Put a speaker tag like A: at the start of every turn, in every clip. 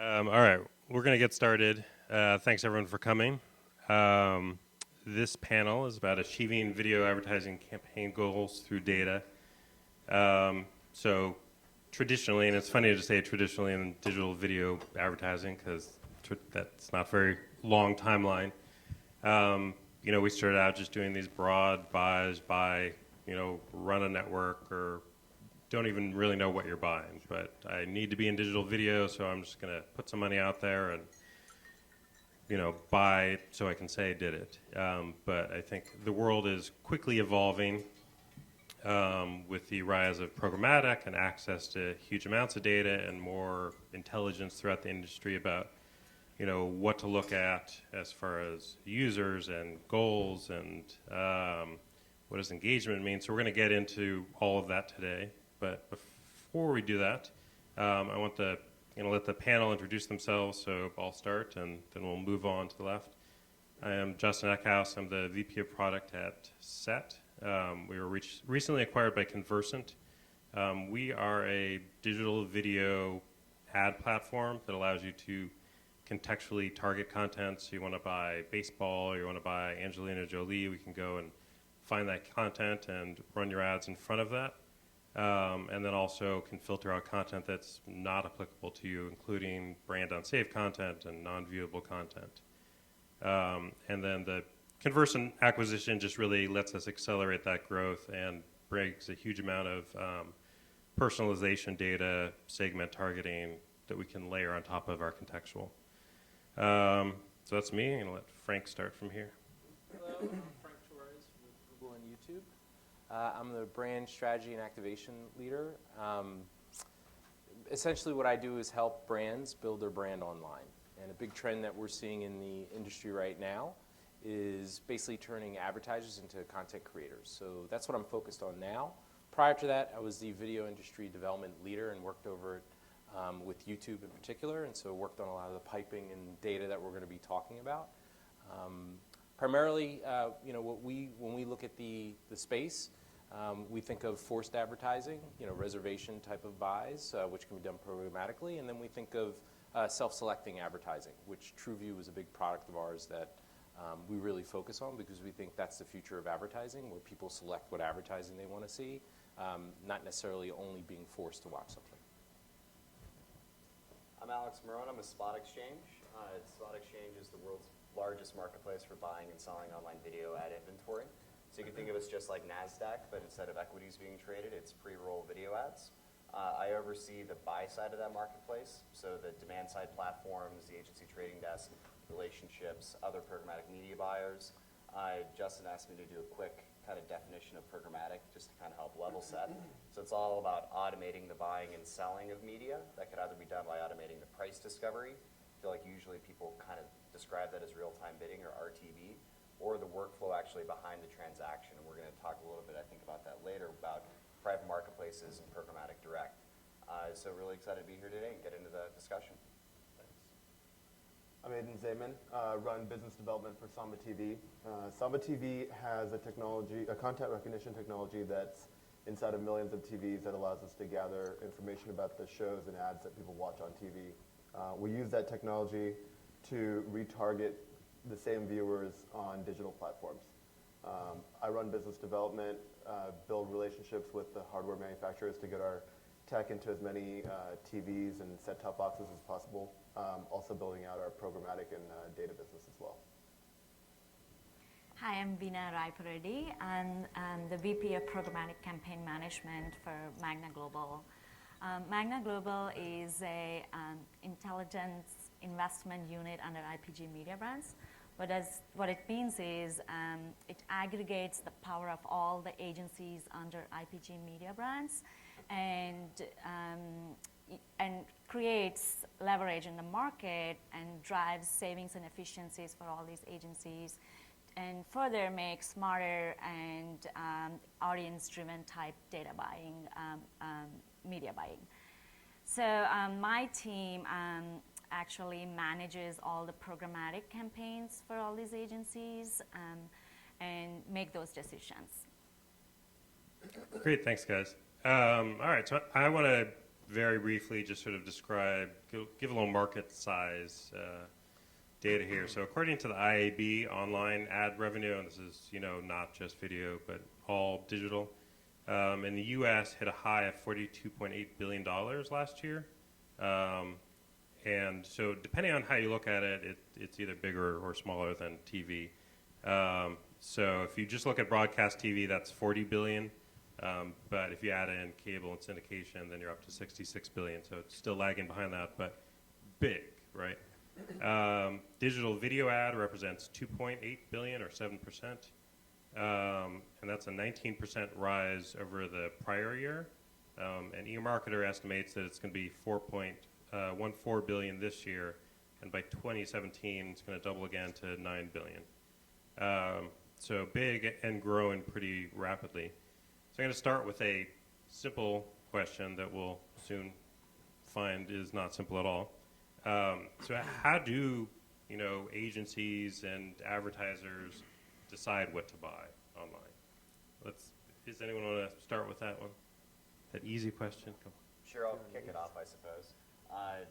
A: All right, we're going to get started. Thanks everyone for coming. This panel is about achieving video advertising campaign goals through data. So traditionally, and it's funny to say traditionally in digital video advertising because that's not a very long timeline. We started out just doing these broad buys by, run a network or don't even really know what you're buying, but I need to be in digital video, so I'm just going to put some money out there and, buy so I can say I did it. But I think the world is quickly evolving with the rise of programmatic and access to huge amounts of data and more intelligence throughout the industry about, what to look at as far as users and goals and what does engagement mean. So we're going to get into all of that today. But before we do that, I want to let the panel introduce themselves. So I'll start, and then we'll move on to the left. I am Justin Eckhouse. I'm the VP of Product at SET. We were recently acquired by Conversant. We are a digital video ad platform that allows you to contextually target content. So you want to buy baseball, you want to buy Angelina Jolie, we can go and find that content and run your ads in front of that. And then also can filter out content that's not applicable to you, including brand unsafe content and non-viewable content. And then the Conversant acquisition just really lets us accelerate that growth and brings a huge amount of personalization data, segment targeting that we can layer on top of our contextual. So that's me. I'm going to let Frank start from here.
B: Hello, I'm Frank Torres with Google and YouTube. I'm the brand strategy and activation leader. Essentially what I do is help brands build their brand online. And a big trend that we're seeing in the industry right now is basically turning advertisers into content creators. So that's what I'm focused on now. Prior to that, I was the video industry development leader and worked over it with YouTube in particular, and so worked on a lot of the piping and data that we're going to be talking about. Primarily, when we look at the space, we think of forced advertising, reservation type of buys, which can be done programmatically, and then we think of self-selecting advertising, which TrueView is a big product of ours that we really focus on because we think that's the future of advertising, where people select what advertising they want to see, not necessarily only being forced to watch something.
C: I'm Alex Marone. I'm a Spot Exchange. Spot Exchange is the world's largest marketplace for buying and selling online video ad inventory. So you can think of us just like NASDAQ, but instead of equities being traded, it's pre-roll video ads. I oversee the buy side of that marketplace, so the demand side platforms, the agency trading desk, relationships, other programmatic media buyers. Justin asked me to do a quick kind of definition of programmatic just to kind of help level set. So it's all about automating the buying and selling of media. That could either be done by automating the price discovery. I feel like usually people kind of describe that as real-time bidding or RTV, or the workflow actually behind the transaction. And we're going to talk a little bit, I think, about that later, about private marketplaces and programmatic direct. So really excited to be here today and get into the discussion.
D: I'm Aiden Zayman, run business development for Samba TV. Samba TV has a content recognition technology that's inside of millions of TVs that allows us to gather information about the shows and ads that people watch on TV. We use that technology to retarget the same viewers on digital platforms. I run business development, build relationships with the hardware manufacturers to get our tech into as many TVs and set-top boxes as possible. Also building out our programmatic and data business as well.
E: Hi, I'm Veena Raipareddy. I'm the VP of Programmatic Campaign Management for Magna Global. Magna Global is a intelligence investment unit under IPG Media Brands. What it means is it aggregates the power of all the agencies under IPG Media Brands and creates leverage in the market and drives savings and efficiencies for all these agencies, and further makes smarter and audience-driven type data buying, media buying. So my team actually manages all the programmatic campaigns for all these agencies and make those decisions.
A: Great, thanks guys. All right, so I want to very briefly just sort of describe, give a little market size data here. So according to the IAB, online ad revenue, and this is not just video but all digital, in the U.S. hit a high of $42.8 billion last year. And so depending on how you look at it, it's either bigger or smaller than TV. So if you just look at broadcast TV, that's 40 billion. But if you add in cable and syndication, then you're up to 66 billion. So it's still lagging behind that, but big, right? Digital video ad represents 2.8 billion or 7%. And that's a 19% rise over the prior year. And eMarketer estimates that it's going to be 4.14 billion this year, and by 2017 it's going to double again to 9 billion. So big and growing pretty rapidly. So I'm going to start with a simple question that we'll soon find is not simple at all. So how do agencies and advertisers decide what to buy online? Does anyone want to start with that one? That easy question? Come on.
C: Sure, I'll kick it off, I suppose. I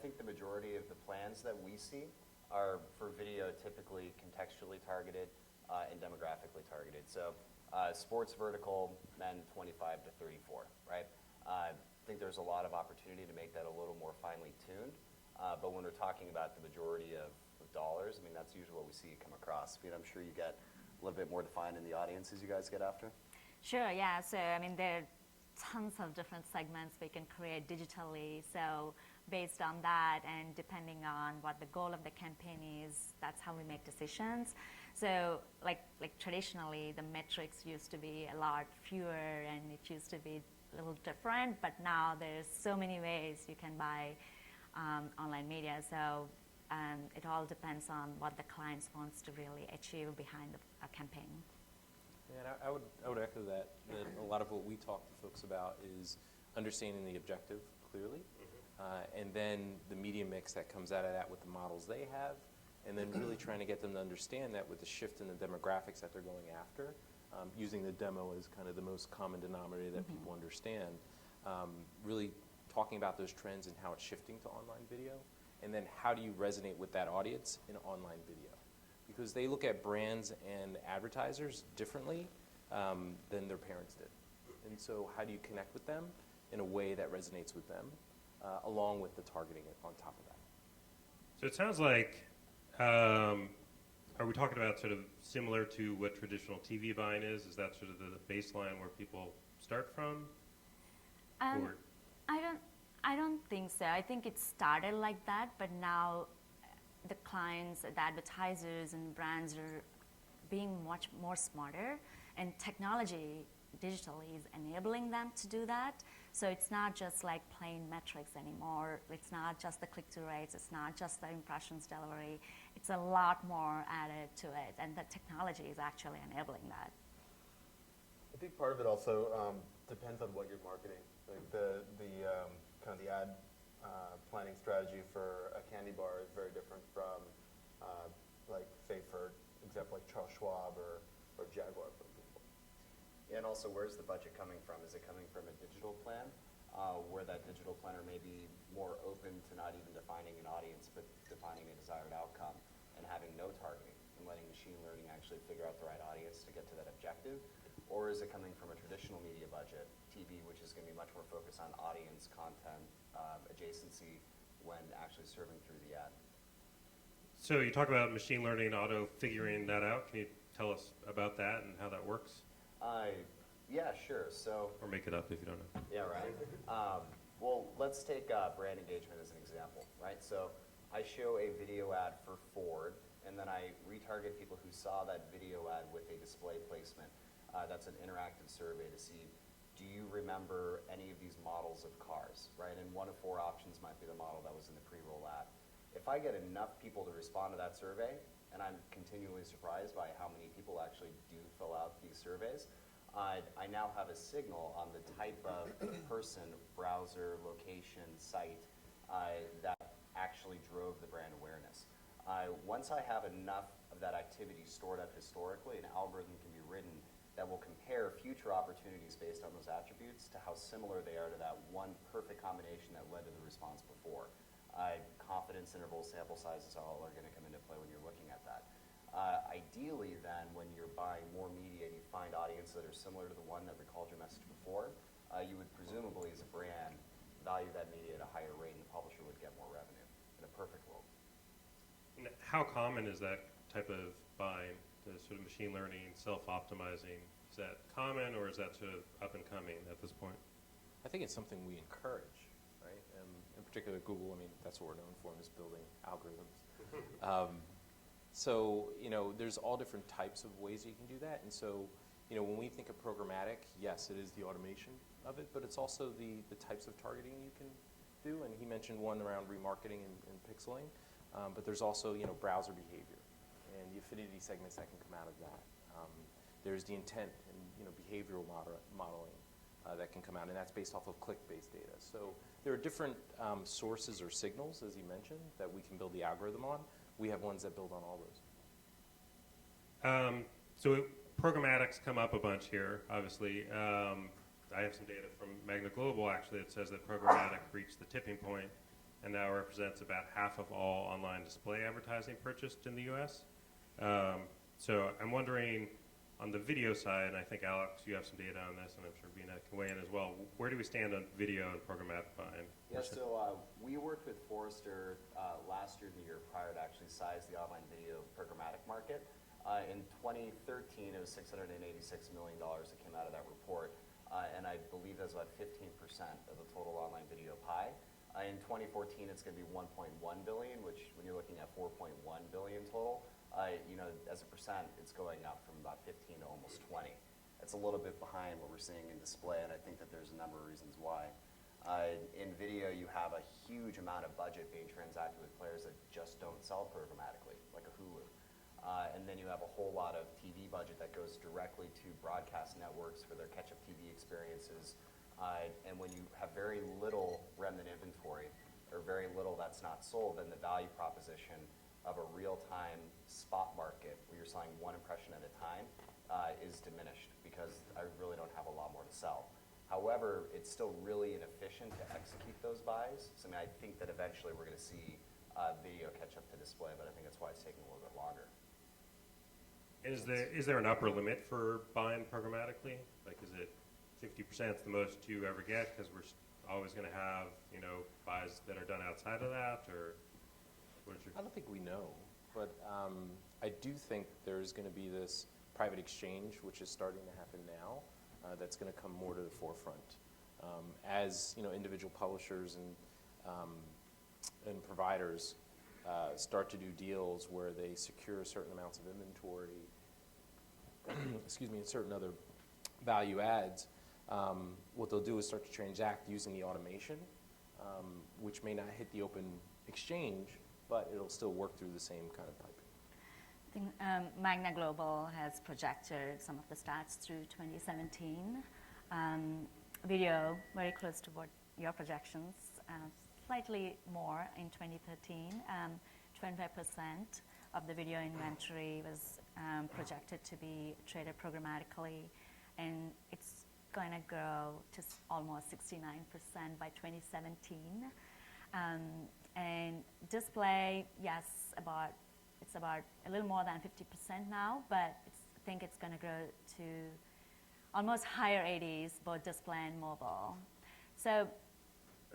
C: think the majority of the plans that we see are for video typically contextually targeted and demographically targeted. So sports vertical, men 25 to 34, right? I think there's a lot of opportunity to make that a little more finely tuned. But when we're talking about the majority of dollars, I mean, that's usually what we see come across. I'm sure you get a little bit more defined in the audience as you guys get after.
E: Sure, yeah. So, I mean, there are tons of different segments we can create digitally. So, based on that and depending on what the goal of the campaign is, that's how we make decisions. So, like traditionally, the metrics used to be a lot fewer and it used to be a little different, but now there's so many ways you can buy online media. So, it all depends on what the client wants to really achieve behind a campaign.
B: And I would echo that a lot of what we talk to folks about is understanding the objective clearly, and then the media mix that comes out of that with the models they have, and then really trying to get them to understand that with the shift in the demographics that they're going after, using the demo as kind of the most common denominator that people understand, really talking about those trends and how it's shifting to online video, and then how do you resonate with that audience in online video? Because they look at brands and advertisers differently than their parents did. And so how do you connect with them in a way that resonates with them, along with the targeting on top of that?
A: So it sounds like, are we talking about sort of similar to what traditional TV buying is? Is that sort of the baseline where people start from? Or?
E: I don't think so. I think it started like that, but now the clients, the advertisers and brands are being much more smarter, and technology digitally is enabling them to do that. So it's not just like plain metrics anymore. It's not just the click-through rates. It's not just the impressions delivery. It's a lot more added to it, and the technology is actually enabling that.
D: I think part of it also depends on what you're marketing. Like the kind of the ad planning strategy for a candy bar is very different from, like, say, for example, like Charles Schwab or Jaguar, for example.
C: And also, where's the budget coming from? Is it coming from a digital plan, where that digital planner may be more open to not even defining an audience, but defining a desired outcome and having no targeting and letting machine learning actually figure out the right audience to get to that objective? Or is it coming from a traditional media budget, TV, which is going to be much more focused on audience, content, adjacency, when actually serving through the ad?
A: So you talk about machine learning, auto figuring that out. Can you tell us about that and how that works?
C: Yeah, sure. So,
A: Or make it up if you don't know.
C: yeah, right. Well, let's take brand engagement as an example, right? So I show a video ad for Ford, and then I retarget people who saw that video ad with a display placement. That's an interactive survey to see, do you remember any of these models of cars, right? And one of 4 options might be the model that was in the pre-roll ad. If I get enough people to respond to that survey, and I'm continually surprised by how many people actually do fill out these surveys, I now have a signal on the type of person, browser, location, site that actually drove the brand awareness. Once I have enough of that activity stored up historically, an algorithm can be written that will compare future opportunities based on those attributes to how similar they are to that one perfect combination that led to the response before. Confidence intervals, sample sizes all are going to come into play when you're looking at that. Ideally, then, when you're buying more media and you find audiences that are similar to the one that recalled your message before, you would presumably, as a brand, value that media at a higher rate, and the publisher would get more revenue in a perfect world.
A: How common is that type of buying, the sort of machine learning, self-optimizing? Is that common, or is that sort of up and coming at this point?
B: I think it's something we encourage, right? In particular, Google, I mean, that's what we're known for, is building algorithms. So, there's all different types of ways you can do that. And so, when we think of programmatic, yes, it is the automation of it, but it's also the types of targeting you can do. And he mentioned one around remarketing and pixeling, but there's also, browser behavior and the affinity segments that can come out of that. There's the intent and, behavioral modeling that can come out, and that's based off of click-based data. So there are different sources or signals, as you mentioned, that we can build the algorithm on. We have ones that build on all those.
A: So programmatic's come up a bunch here, obviously. I have some data from Magna Global, actually, that says that programmatic reached the tipping point and now represents about half of all online display advertising purchased in the U.S. So I'm wondering, on the video side, and I think, Alex, you have some data on this, and I'm sure Vina can weigh in as well, where do we stand on video and programmatic buying?
C: Yeah, so we worked with Forrester last year and the year prior to actually size the online video programmatic market. In 2013, it was $686 million that came out of that report, and I believe that's about 15% of the total online video pie. In 2014, it's going to be 1.1 billion, which when you're looking at 4.1 billion total, as a percent, it's going up from about 15 to almost 20. It's a little bit behind what we're seeing in display, and I think that there's a number of reasons why. In video, you have a huge amount of budget being transacted with players that just don't sell programmatically, like a Hulu. And then you have a whole lot of TV budget that goes directly to broadcast networks for their catch-up TV experiences. And when you have very little remnant inventory, or very little that's not sold, then the value proposition of a real-time spot market where you're selling one impression at a time is diminished, because I really don't have a lot more to sell. However, it's still really inefficient to execute those buys. So I think that eventually we're going to see video catch up to display, but I think that's why it's taking a little bit longer.
A: Is there an upper limit for buying programmatically? Like, is it 50% is the most you ever get, because we're always going to have buys that are done outside of that, or what is your?
B: I don't think we know, but I do think there's going to be this private exchange, which is starting to happen now, that's going to come more to the forefront. As individual publishers and providers start to do deals where they secure certain amounts of inventory, excuse me, and certain other value adds, what they'll do is start to transact using the automation, which may not hit the open exchange, but it'll still work through the same kind of piping.
E: I think Magna Global has projected some of the stats through 2017. Video, very close to what your projections, slightly more in 2013. 25% of the video inventory was projected to be traded programmatically, and it's going to grow to almost 69% by 2017. And display, yes, it's about a little more than 50% now, but I think it's going to grow to almost higher 80s, both display and mobile. So,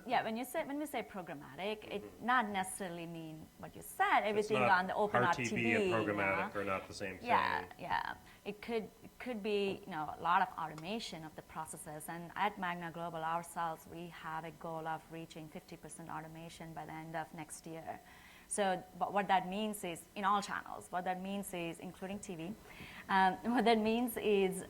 E: yeah, when we say programmatic, it not necessarily mean what you said. Everything on the open
A: RTB
E: TV,
A: and programmatic are not the same thing.
E: Yeah. It could be a lot of automation of the processes. And at Magna Global ourselves, we have a goal of reaching 50% automation by the end of next year. So, but what that means is in all channels. What that means is, including TV, what that means is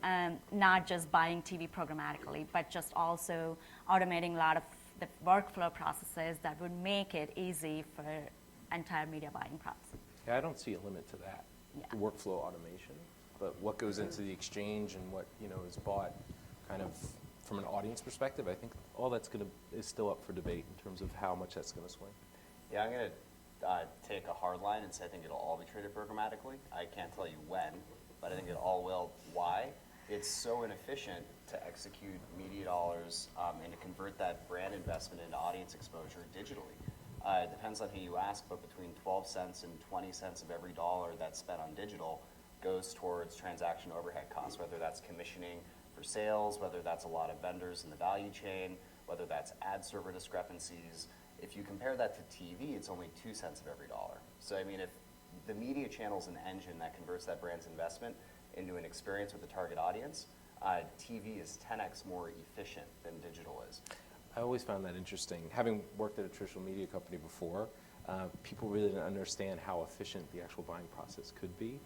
E: not just buying TV programmatically, but just also automating a lot of the workflow processes that would make it easy for entire media buying process.
B: Yeah, I don't see a limit to that, the workflow automation, but what goes into the exchange and what is bought kind of from an audience perspective, I think all that's is still up for debate in terms of how much that's going to swing.
C: Yeah, I'm going to take a hard line and say I think it'll all be traded programmatically. I can't tell you when, but I think it all will. Why? it's so inefficient to execute media dollars and to convert that brand investment into audience exposure digitally. It depends on who you ask, but between 12 cents and 20 cents of every dollar that's spent on digital goes towards transaction overhead costs, whether that's commissioning for sales, whether that's a lot of vendors in the value chain, whether that's ad server discrepancies. If you compare that to TV, it's only 2 cents of every dollar. So I mean, if the media channel's an engine that converts that brand's investment into an experience with the target audience, TV is 10x more efficient than digital is.
B: I always found that interesting. Having worked at a traditional media company before, people really didn't understand how efficient the actual buying process could be.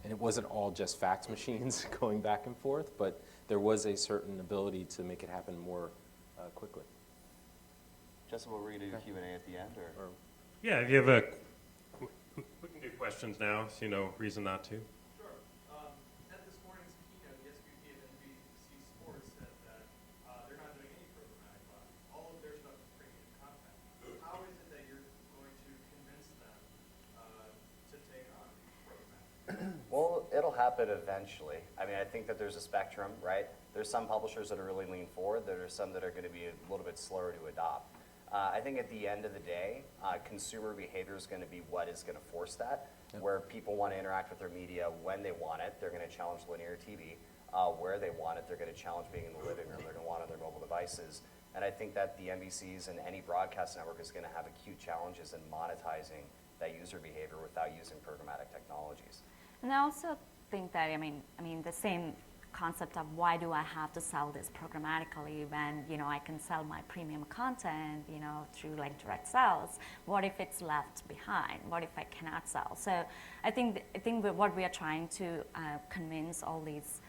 B: And it wasn't all just fax machines going back and forth, but there was a certain ability to make it happen more quickly.
C: Justin, will we do Q&A at the end? Or?
A: Yeah, if you have we can do questions now, so you know reason not to.
F: Sure. At this morning's keynote, the SVP of NBC Sports said that they're not doing any programmatic buying. All of their stuff is premium content. How is it that you're going to convince them to take on programmatic?
C: Well, it'll happen eventually. I mean, I think that there's a spectrum, right? There's some publishers that are really lean forward. There are some that are going to be a little bit slower to adopt. I think at the end of the day, consumer behavior is going to be what is going to force that. Yep. Where people want to interact with their media when they want it, they're going to challenge linear TV. Where they want it, they're going to challenge being in the living room. They're going to want it on their mobile devices. And I think that the NBCs and any broadcast network is going to have acute challenges in monetizing that user behavior without using programmatic technologies.
E: And I also think that, I mean, the same concept of why do I have to sell this programmatically when, you know, I can sell my premium content, you know, through like direct sales. What if it's left behind? What if I cannot sell? So I think what we are trying to convince all these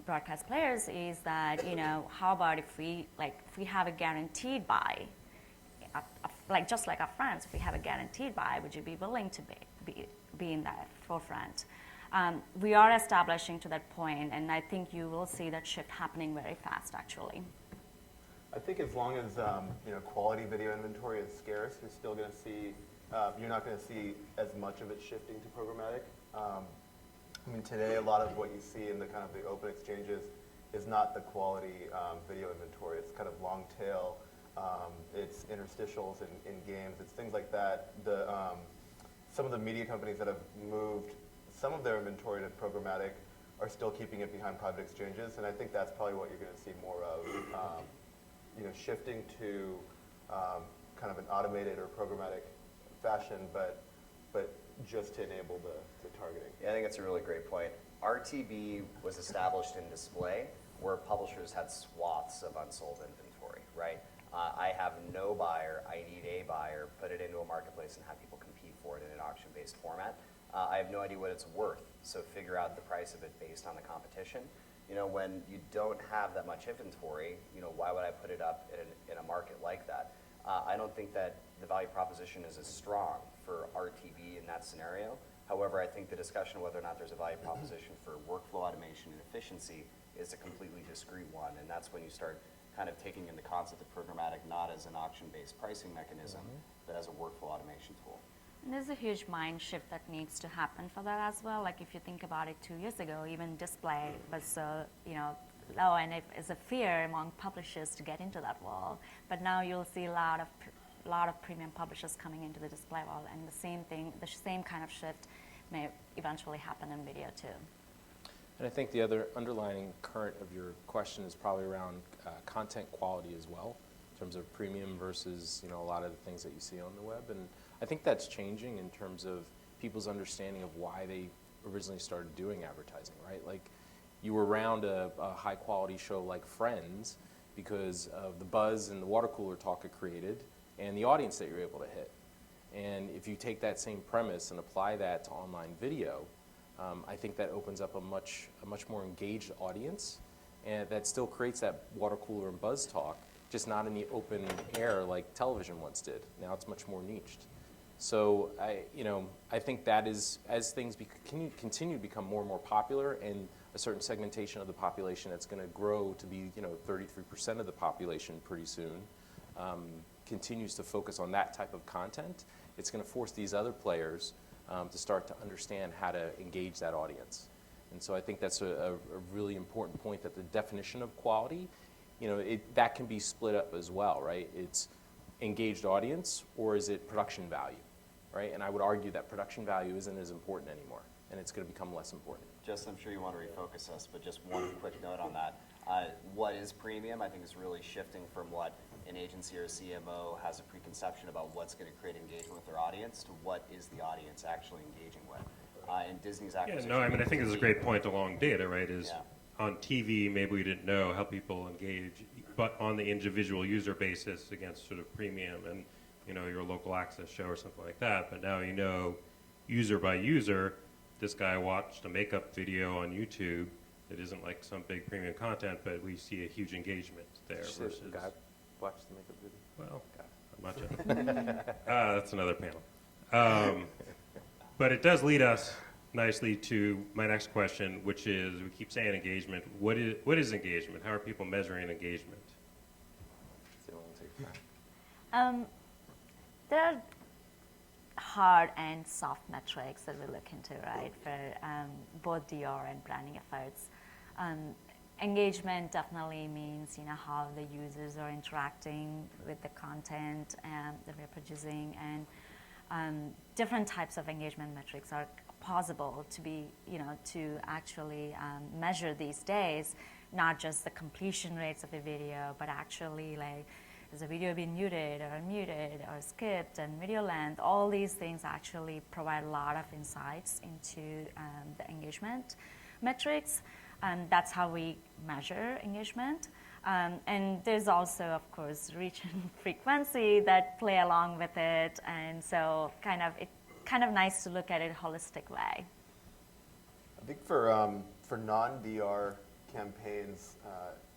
E: broadcast players is that, you know, how about if we have a guaranteed buy, like just like our friends, if we have a guaranteed buy, would you be willing to be in that forefront? We are establishing to that point, and I think you will see that shift happening very fast, actually.
D: I think as long as you know, quality video inventory is scarce, you're still going to see, you're not going to see as much of it shifting to programmatic. I mean, today a lot of what you see in the kind of the open exchanges is not the quality video inventory. It's kind of long tail. It's interstitials in games. It's things like that. Some of the media companies that have moved some of their inventory to programmatic are still keeping it behind private exchanges, and I think that's probably what you're going to see more of, you know, shifting to kind of an automated or programmatic fashion, but just to enable the targeting.
C: Yeah, I think that's a really great point. RTB was established in display where publishers had swaths of unsold inventory, right? I have no buyer, I need a buyer, put it into a marketplace and have people compete for it in an auction-based format. I have no idea what it's worth, so figure out the price of it based on the competition. You know, when you don't have that much inventory, you know, why would I put it up in a market like that? I don't think that the value proposition is as strong for RTB in that scenario. However, I think the discussion of whether or not there's a value proposition for workflow automation and efficiency is a completely discrete one, and that's when you start kind of taking in the concept of programmatic not as an auction-based pricing mechanism, but as a workflow automation tool.
E: And there's a huge mind shift that needs to happen for that as well. Like if you think about it 2 years ago, even display was so, you know, low, and it is a fear among publishers to get into that world. But now you'll see a lot of premium publishers coming into the display world, and the same thing, the same kind of shift may eventually happen in video too.
B: And I think the other underlying current of your question is probably around content quality as well, in terms of premium versus, you know, a lot of the things that you see on the web. And I think that's changing in terms of people's understanding of why they originally started doing advertising, right? Like, you were around a high quality show like Friends because of the buzz and the water cooler talk it created and the audience that you're able to hit. And if you take that same premise and apply that to online video, I think that opens up a much more engaged audience, and that still creates that water cooler and buzz talk, just not in the open air like television once did. Now it's much more niched. So I think that is, as things continue to become more and more popular, and a certain segmentation of the population that's going to grow to be 33% of the population pretty soon, continues to focus on that type of content, it's going to force these other players to start to understand how to engage that audience. And so I think that's a really important point, that the definition of quality, that can be split up as well, right? It's engaged audience, or is it production value, right? And I would argue that production value isn't as important anymore, and it's going to become less important.
C: Justin, I'm sure you want to refocus us, but just one quick note on that. What is premium, I think, is really shifting from what an agency or a CMO has a preconception about what's going to create engagement with their audience to what is the audience actually engaging with. And Disney's
A: Yeah,
C: acquisition.
A: no, I mean, I think it's a great point along data, right? Is
C: Yeah.
A: on TV, maybe we didn't know how people engage, but on the individual user basis against sort of premium and, your local access show or something like that. But now user by user, this guy watched a makeup video on YouTube. It isn't like some big premium content, but we see a huge engagement there versus.
B: Guy watch the makeup video.
A: Well, not much. That's another panel. But it does lead us nicely to my next question, which is, we keep saying engagement. What is engagement? How are people measuring engagement?
B: So you want to take that?
E: There are hard and soft metrics that we look into, right, for both DR and branding efforts. Engagement definitely means, how the users are interacting with the content that we're producing, and different types of engagement metrics are possible to be, to actually measure these days, not just the completion rates of a video, but actually like, is the video being muted or unmuted or skipped, and video length. All these things actually provide a lot of insights into the engagement metrics. That's how we measure engagement. And there's also, of course, reach and frequency that play along with it. And so it's kind of nice to look at it holistic way.
D: I think for non-DR campaigns,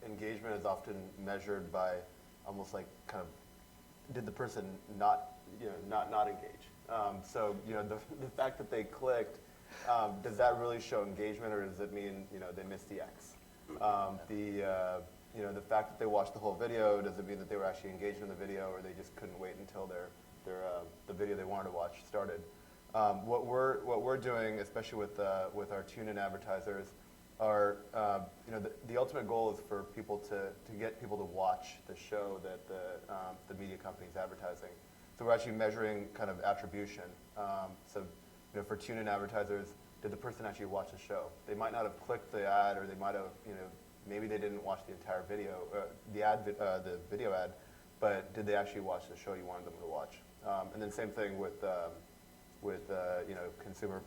D: engagement is often measured by almost like kind of, did the person not engage? So the fact that they clicked, does that really show engagement, or does it mean they missed the X? The fact that they watched the whole video, does it mean that they were actually engaged in the video, or they just couldn't wait until the video they wanted to watch started? What we're doing, especially with our tune-in advertisers, are the ultimate goal is for people to get people to watch the show that the media company is advertising. So we're actually measuring kind of attribution. So for tune-in advertisers, did the person actually watch the show? They might not have clicked the ad, or they might have maybe they didn't watch the entire video, the video ad, but did they actually watch the show you wanted them to watch? And then same thing with consumer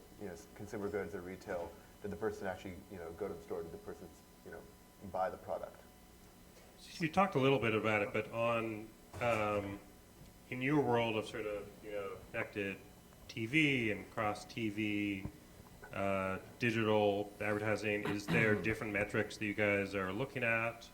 D: goods or retail. Did the person actually go to the store? Did the person buy the product?
A: You talked a little bit about it, but on in your world of sort of connected TV and cross TV digital advertising, is there different metrics that you guys are looking at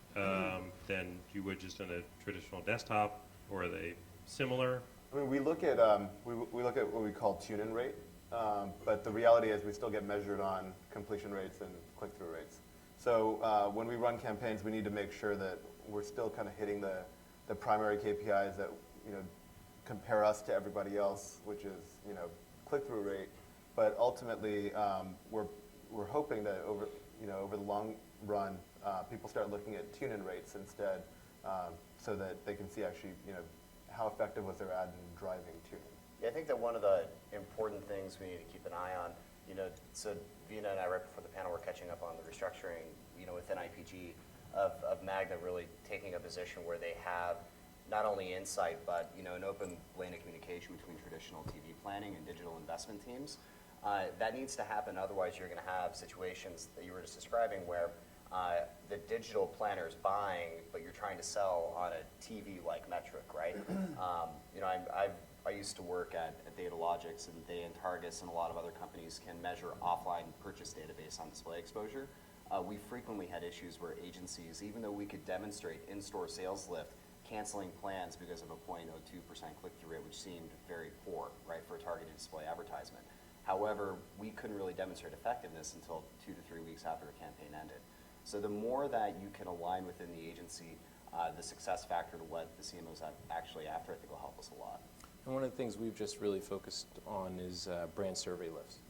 A: than you would just in a traditional desktop, or are they similar?
D: I mean, we look at we look at what we call tune-in rate, but the reality is we still get measured on completion rates and click-through rates. So when we run campaigns, we need to make sure that we're still kind of hitting the primary KPIs that compare us to everybody else, which is click-through rate. But ultimately, we're hoping that over the long run, people start looking at tune-in rates instead, so that they can see actually how effective was their ad in driving tune-in.
C: Yeah, I think that one of the important things we need to keep an eye on, so Vina and I, right before the panel, were catching up on the restructuring, within IPG of Magna really taking a position where they have not only insight, but an open lane of communication between traditional TV planning and digital investment teams. That needs to happen, otherwise you're going to have situations that you were just describing where the digital planner is buying, but you're trying to sell on a TV-like metric, right? I used to work at Datalogics, and they and Targus and a lot of other companies can measure offline purchase data based on display exposure. We frequently had issues where agencies, even though we could demonstrate in-store sales lift, canceling plans because of a 0.02% click-through rate, which seemed very poor, right, for a targeted display advertisement. However, we couldn't really demonstrate effectiveness until 2 to 3 weeks after a campaign ended. So the more that you can align within the agency, the success factor to what the CMOs actually after, I think will help us a lot.
B: And one of the things we've just really focused on is brand survey lifts.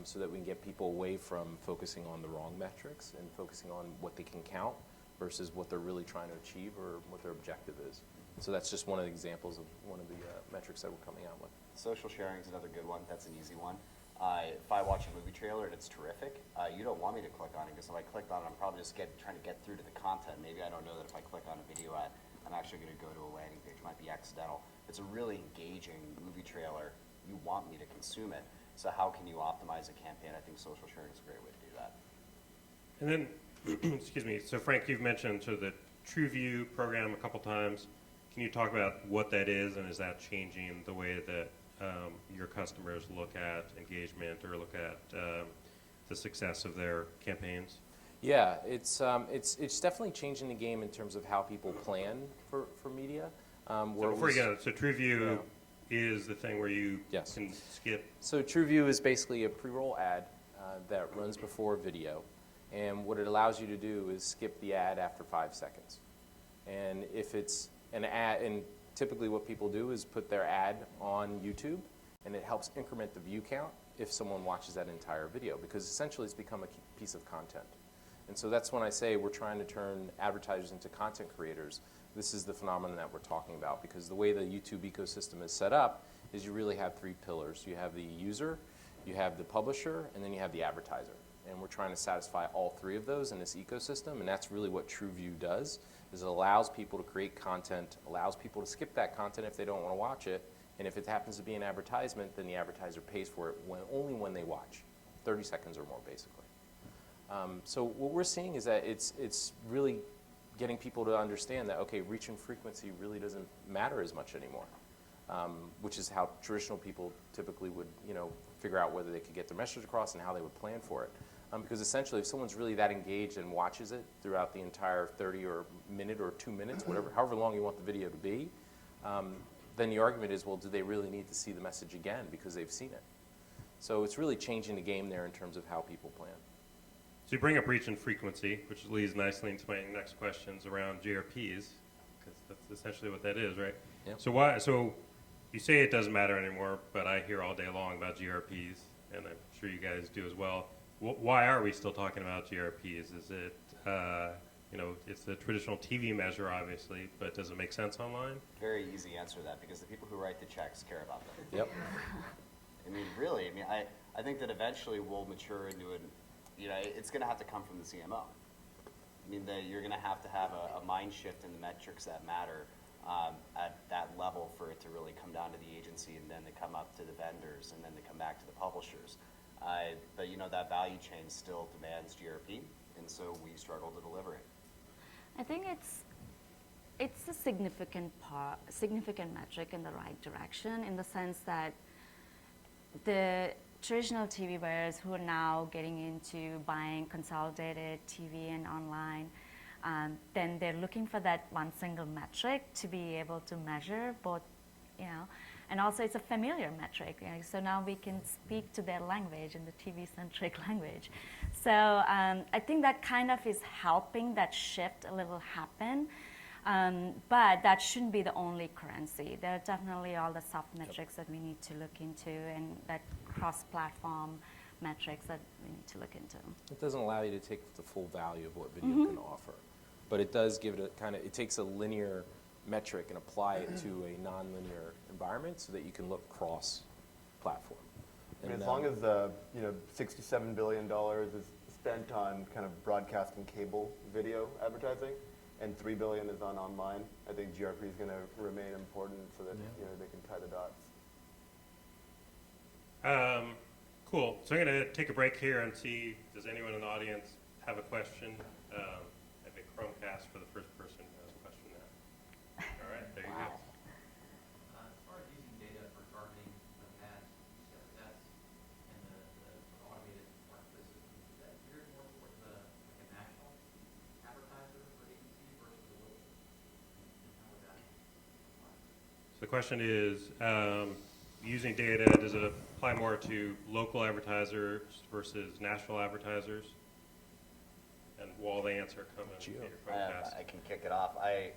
B: so that we can get people away from focusing on the wrong metrics and focusing on what they can count versus what they're really trying to achieve or what their objective is. So that's just one of the examples of one of the metrics that we're coming out with.
C: Social sharing is another good one. That's an easy one. If I watch a movie trailer and it's terrific, you don't want me to click on it, because if I clicked on it, I'm probably just trying to get through to the content. Maybe I don't know that if I click on a video ad, I'm actually going to go to a landing page. It might be accidental. If it's a really engaging movie trailer, you want me to consume it. So how can you optimize a campaign? I think social sharing is a great way to do that.
A: And then, excuse me, so Frank, you've mentioned sort of the TrueView program a couple times. Can you talk about what that is, and is that changing the way that your customers look at engagement or look at the success of their campaigns?
B: Yeah, it's definitely changing the game in terms of how people plan for media.
A: So before you get on, so TrueView is the thing where you
B: Yes.
A: can skip.
B: So TrueView is basically a pre-roll ad that runs before video, and what it allows you to do is skip the ad after 5 seconds. And if it's an ad, and typically what people do is put their ad on YouTube, and it helps increment the view count if someone watches that entire video, because essentially it's become a piece of content. And so that's when I say we're trying to turn advertisers into content creators. This is the phenomenon that we're talking about, because the way the YouTube ecosystem is set up is you really have 3 pillars. You have the user, you have the publisher, and then you have the advertiser. And we're trying to satisfy all 3 of those in this ecosystem, and that's really what TrueView does, is it allows people to create content, allows people to skip that content if they don't want to watch it, and if it happens to be an advertisement, then the advertiser pays for it only when they watch, 30 seconds or more, basically. So what we're seeing is that it's really getting people to understand that, okay, reach and frequency really doesn't matter as much anymore, which is how traditional people typically would, figure out whether they could get their message across and how they would plan for it. Because essentially, if someone's really that engaged and watches it throughout the entire 30 or minute or 2 minutes, however long you want the video to be, then the argument is, well, do they really need to see the message again because they've seen it? So it's really changing the game there in terms of how people plan.
A: So you bring up reach and frequency, which leads nicely into my next questions around GRPs, because that's essentially what that is, right?
B: Yep.
A: So you say it doesn't matter anymore, but I hear all day long about GRPs, and I'm sure you guys do as well. Why are we still talking about GRPs? Is it, it's the traditional TV measure, obviously, but does it make sense online?
C: Very easy answer to that, because the people who write the checks care about them.
B: Yep.
C: I mean, really, I think that eventually we'll mature into it's going to have to come from the CMO. I mean, you're going to have a mind shift in the metrics that matter at that level for it to really come down to the agency, and then to come up to the vendors, and then to come back to the publishers. But that value chain still demands GRP, and so we struggle to deliver it.
E: I think it's a significant metric in the right direction, in the sense that the traditional TV buyers who are now getting into buying consolidated TV and online, then they're looking for that one single metric to be able to measure both, and also it's a familiar metric. So now we can speak to their language, in the TV-centric language. So I think that kind of is helping that shift a little happen. But that shouldn't be the only currency. There are definitely all the soft metrics that we need to look into, and that cross-platform metrics that we need to look into.
B: It doesn't allow you to take the full value of what video can offer, but it does give it it takes a linear metric and apply it to a non-linear environment so that you can look cross-platform.
D: I mean, as long as $67 billion is spent on kind of broadcast and cable video advertising, and $3 billion is on online, I think GRP is going to remain important so that they can tie the dots.
A: Cool. So I'm going to take a break here and see, does anyone in the audience have a question? I have a Chromecast for the first person who has a question now. All right, there you go.
G: As far as using data for targeting of ads, that's and the automated marketplace system, is that geared more towards a national advertiser or agency versus a local? How would that apply?
A: So the question is, using data, does it apply more to local advertisers versus national advertisers? And while the answer comes in your Chromecast.
C: I can kick it off. I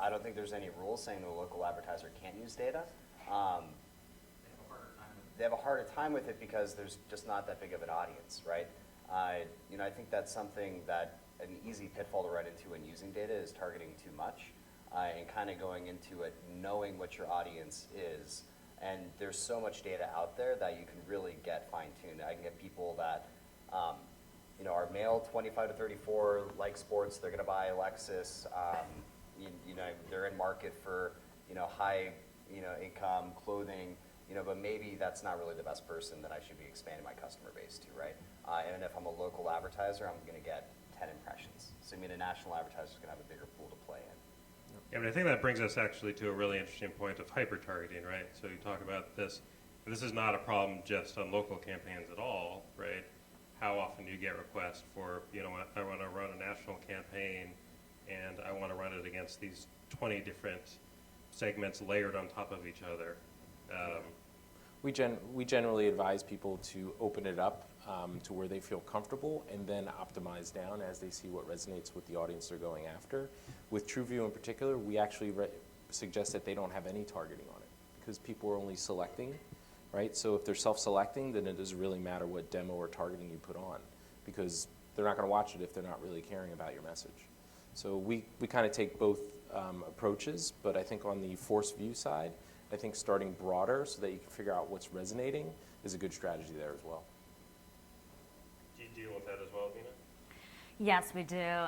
C: don't think there's any rules saying the local advertiser can't use data.
G: They have a harder time with
C: they have a harder time with it because there's just not that big of an audience, right? You know, I think that's something that an easy pitfall to run into when using data is targeting too much and kind of going into it knowing what your audience is. And there's so much data out there that you can really get fine-tuned. I can get people that, you know, are male, 25 to 34, like sports, they're going to buy a Lexus. You know, they're in market for, you know, high, you know, income, clothing, you know, but maybe that's not really the best person that I should be expanding my customer base to, right? And if I'm a local advertiser, I'm going to get 10 impressions. So I mean, a national advertiser is going to have a bigger pool to play in.
A: Yeah, but I think that brings us actually to a really interesting point of hyper-targeting, right? So you talk about this. This is not a problem just on local campaigns at all, right? How often do you get requests for, you know, I want to run a national campaign and I want to run it against these 20 different segments layered on top of each other.
B: We generally advise people to open it up to where they feel comfortable and then optimize down as they see what resonates with the audience they're going after. With TrueView in particular, we actually suggest that they don't have any targeting on it because people are only selecting, right? So if they're self-selecting, then it doesn't really matter what demo or targeting you put on because they're not going to watch it if they're not really caring about your message. So we kind of take both approaches, but I think on the force view side, I think starting broader so that you can figure out what's resonating is a good strategy there as well.
A: Do you deal with that as well, Dina?
E: Yes, we do.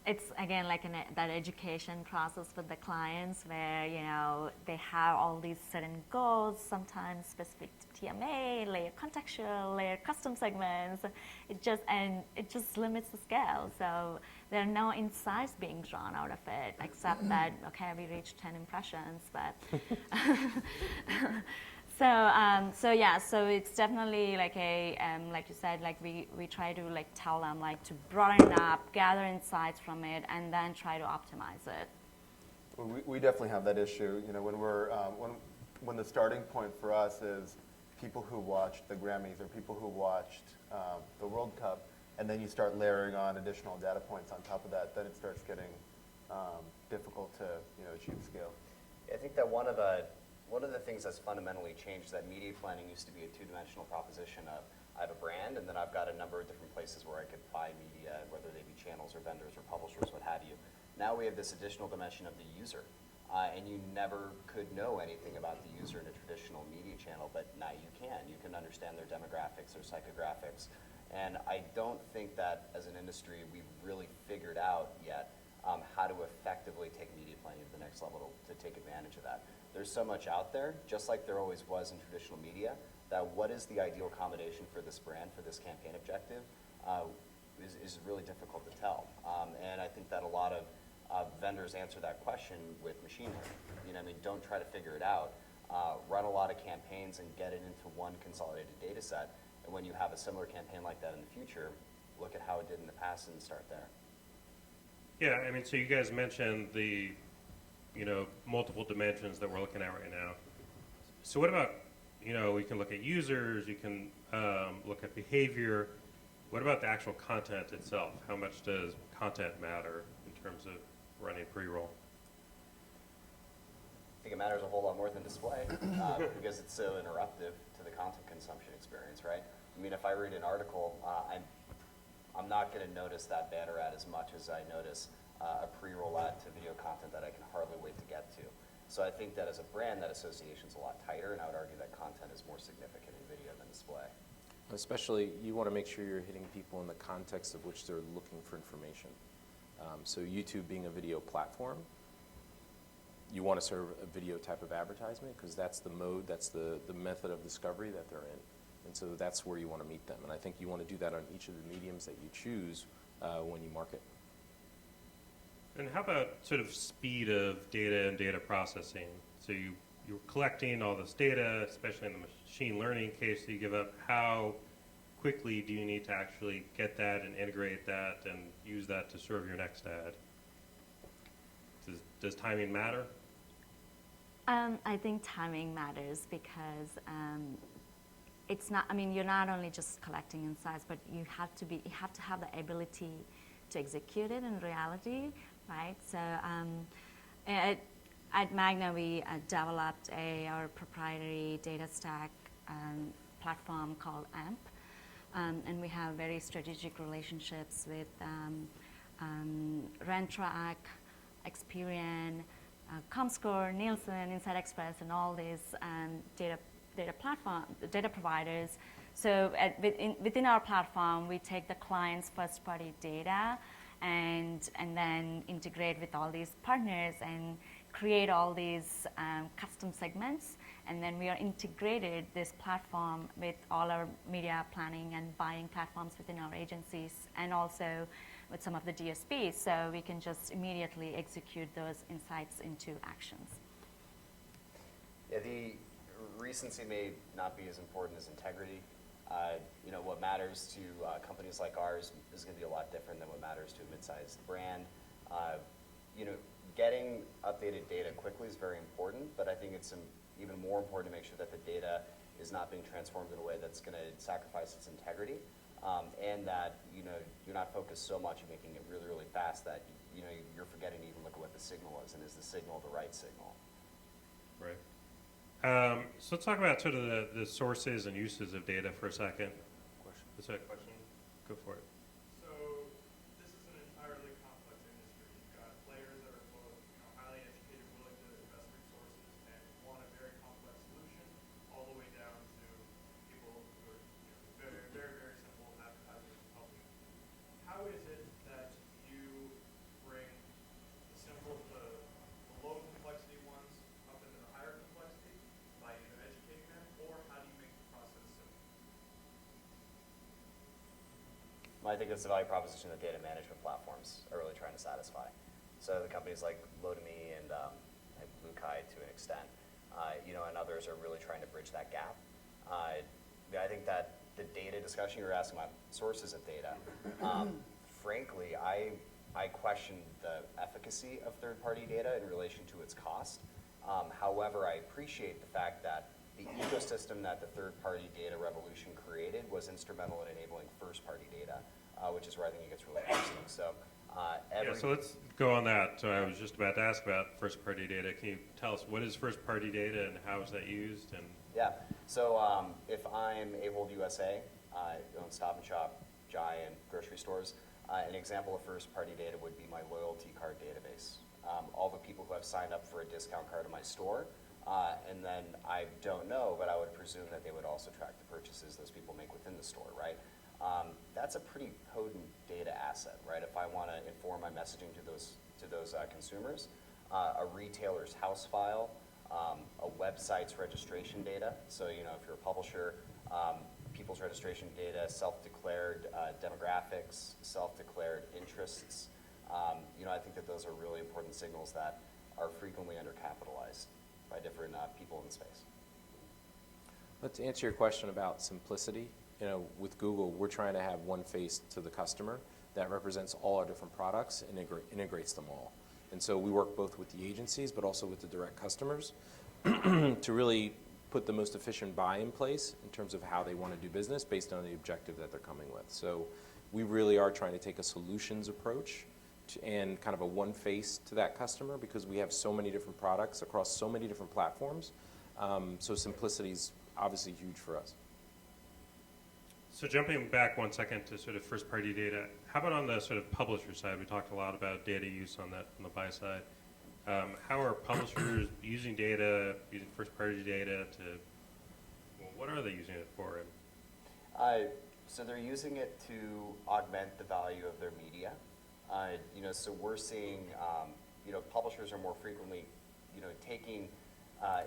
E: It's again like that education process with the clients where, you know, they have all these certain goals, sometimes specific to TMA, layer contextual, layer custom segments. It just limits the scale. So there are no insights being drawn out of it except that, okay, we reached 10 impressions, but So it's definitely like like you said, like we try to like tell them like to broaden up, gather insights from it, and then try to optimize it.
D: Well, we definitely have that issue. You know, when we're when the starting point for us is people who watched the Grammys or people who watched the World Cup, and then you start layering on additional data points on top of that, then it starts getting difficult to achieve scale.
C: I think that one of the things that's fundamentally changed is that media planning used to be a two-dimensional proposition of I have a brand and then I've got a number of different places where I could buy media, whether they be channels or vendors or publishers, what have you. Now we have this additional dimension of the user. And you never could know anything about the user in a traditional media channel, but now you can. You can understand their demographics or psychographics. And I don't think that as an industry we've really figured out yet how to effectively take media planning to the next level to take advantage of that. There's so much out there, just like there always was in traditional media, that what is the ideal combination for this brand, for this campaign objective, is really difficult to tell. And I think that a lot of vendors answer that question with machine learning. You know, I mean, don't try to figure it out. Run a lot of campaigns and get it into one consolidated data set. And when you have a similar campaign like that in the future, look at how it did in the past and start there.
A: Yeah, I mean, so you guys mentioned the, multiple dimensions that we're looking at right now. So what about, we can look at users, you can look at behavior. What about the actual content itself? How much does content matter in terms of running pre-roll?
C: I think it matters a whole lot more than display because it's so interruptive to the content consumption experience, right? I mean, if I read an article, I'm not going to notice that banner ad as much as I notice a pre-roll ad to video content that I can hardly wait to get to. So I think that as a brand, that association's a lot tighter, and I would argue that content is more significant in video than display.
B: Especially, you want to make sure you're hitting people in the context of which they're looking for information. So YouTube being a video platform, you want to serve a video type of advertisement because that's the mode, that's the method of discovery that they're in. And so that's where you want to meet them. And I think you want to do that on each of the mediums that you choose when you market.
A: And how about sort of speed of data and data processing? So you're collecting all this data, especially in the machine learning case that you give up. How quickly do you need to actually get that and integrate that and use that to serve your next ad? Does timing matter?
E: I think timing matters because it's not. I mean, you're not only just collecting insights, but you have to have the ability to execute it in reality, right? So at Magna, we developed our proprietary data stack platform called AMP. And we have very strategic relationships with Rentrack, Experian, Comscore, Nielsen, Inside Express, and all these data providers. So within our platform, we take the client's first-party data and then integrate with all these partners and create all these custom segments. And then we are integrated this platform with all our media planning and buying platforms within our agencies, and also with some of the DSPs, so we can just immediately execute those insights into actions.
C: Yeah, the recency may not be as important as integrity. What matters to companies like ours is going to be a lot different than what matters to a mid-sized brand. Getting updated data quickly is very important, but I think it's even more important to make sure that the data is not being transformed in a way that's going to sacrifice its integrity, and that you're not focused so much on making it really, really fast that you're forgetting to even look at what the signal is, and is the signal the right signal?
A: Right. So let's talk about sort of the sources and uses of data for a second. Is that a question? Go for it.
F: So this is an entirely complex industry. You've got players that are both highly educated, willing to invest resources, and want a very complex solution, all the way down to people who are very, very, very simple advertisers and publishers. How is it that you bring the low complexity ones up into the higher complexity by either educating them, or how do you make the process simple?
C: I think it's the value proposition that data management platforms are really trying to satisfy. So the companies like Lotame and Bluekai to an extent, and others are really trying to bridge that gap. I think that the data discussion, you were asking about sources of data. Frankly, I question the efficacy of third-party data in relation to its cost. However, I appreciate the fact that the ecosystem that the third-party data revolution created was instrumental in enabling first-party data, which is where I think it gets really interesting. So,
A: So let's go on that. So I was just about to ask about first-party data. Can you tell us what is first-party data and how is that used? And
C: yeah. So if I'm Ahold USA, I own Stop and Shop, Giant, grocery stores. An example of first-party data would be my loyalty card database. All the people who have signed up for a discount card in my store, and then I don't know, but I would presume that they would also track the purchases those people make within the store, right? That's a pretty potent data asset, right? If I want to inform my messaging to those consumers, a retailer's house file, a website's registration data. So if you're a publisher, people's registration data, self-declared demographics, self-declared interests. I think that those are really important signals that are frequently undercapitalized by different people in the space.
B: Let's answer your question about simplicity. With Google, we're trying to have one face to the customer that represents all our different products and integrates them all. And so we work both with the agencies, but also with the direct customers to really put the most efficient buy in place in terms of how they want to do business based on the objective that they're coming with. So we really are trying to take a solutions approach and kind of a one face to that customer, because we have so many different products across so many different platforms. So simplicity is obviously huge for us.
A: so jumping back 1 second to sort of first-party data, how about on the sort of publisher side? We talked a lot about data use on the buy side. How are publishers using first-party data what are they using it for?
C: So they're using it to augment the value of their media. So we're seeing, publishers are more frequently, taking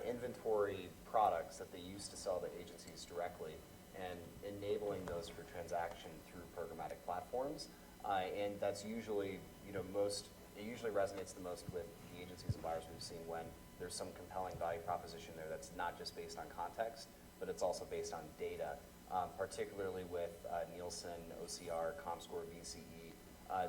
C: inventory products that they used to sell to agencies directly and enabling those for transaction through programmatic platforms. And that's usually, it usually resonates the most with the agencies and buyers we've seen when there's some compelling value proposition there that's not just based on context, but it's also based on data, particularly with Nielsen, OCR, Comscore, VCE.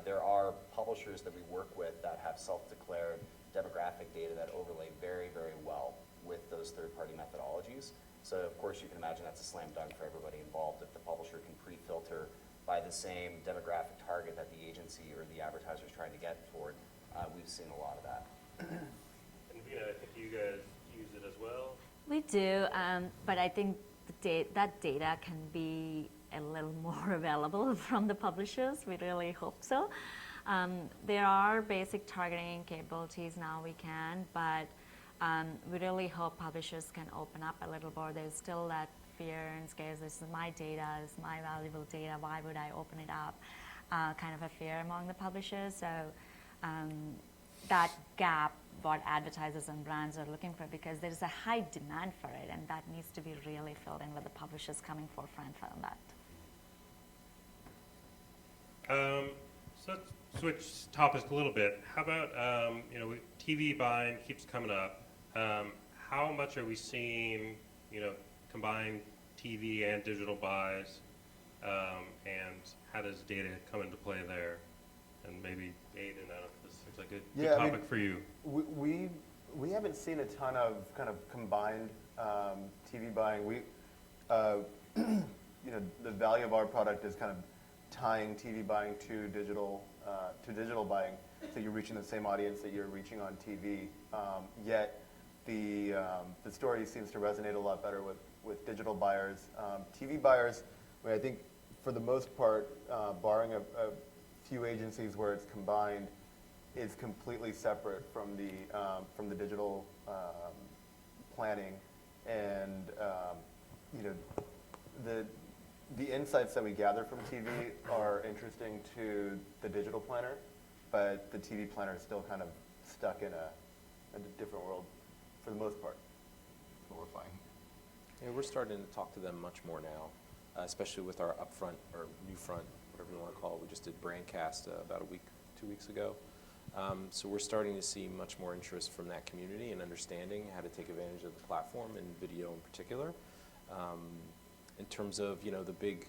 C: There are publishers that we work with that have self-declared demographic data that overlay very, very well with those third-party methodologies. So of course you can imagine that's a slam dunk for everybody involved if the publisher can pre-filter by the same demographic target that the agency or the advertiser is trying to get toward. We've seen a lot of that.
A: And I think you guys use it as well.
E: We do, but I think the that data can be a little more available from the publishers. We really hope so. There are basic targeting capabilities now we can, but we really hope publishers can open up a little more. There's still that fear and scares. This is my data, this is my valuable data. Why would I open it up? Kind of a fear among the publishers. So that gap, what advertisers and brands are looking for, because there's a high demand for it, and that needs to be really filled in with the publishers coming forefront on that.
A: So let's switch topics a little bit. How about, TV buying keeps coming up. How much are we seeing, combined TV and digital buys, and how does data come into play there? And maybe Aiden, I don't know if this seems like a good topic for you.
D: We haven't seen a ton of kind of combined TV buying. The value of our product is kind of tying TV buying to digital buying, so you're reaching the same audience that you're reaching on TV. Yet the story seems to resonate a lot better with digital buyers. TV buyers, I think for the most part, barring a few agencies where it's combined, is completely separate from the digital planning, and the insights that we gather from TV are interesting to the digital planner, but the TV planner is still kind of stuck in a different world for the most part. That's what we're finding.
B: Yeah, we're starting to talk to them much more now, especially with our upfront or new front, whatever you want to call it. We just did Brandcast about 2 weeks ago. So we're starting to see much more interest from that community and understanding how to take advantage of the platform and video in particular. In terms of the big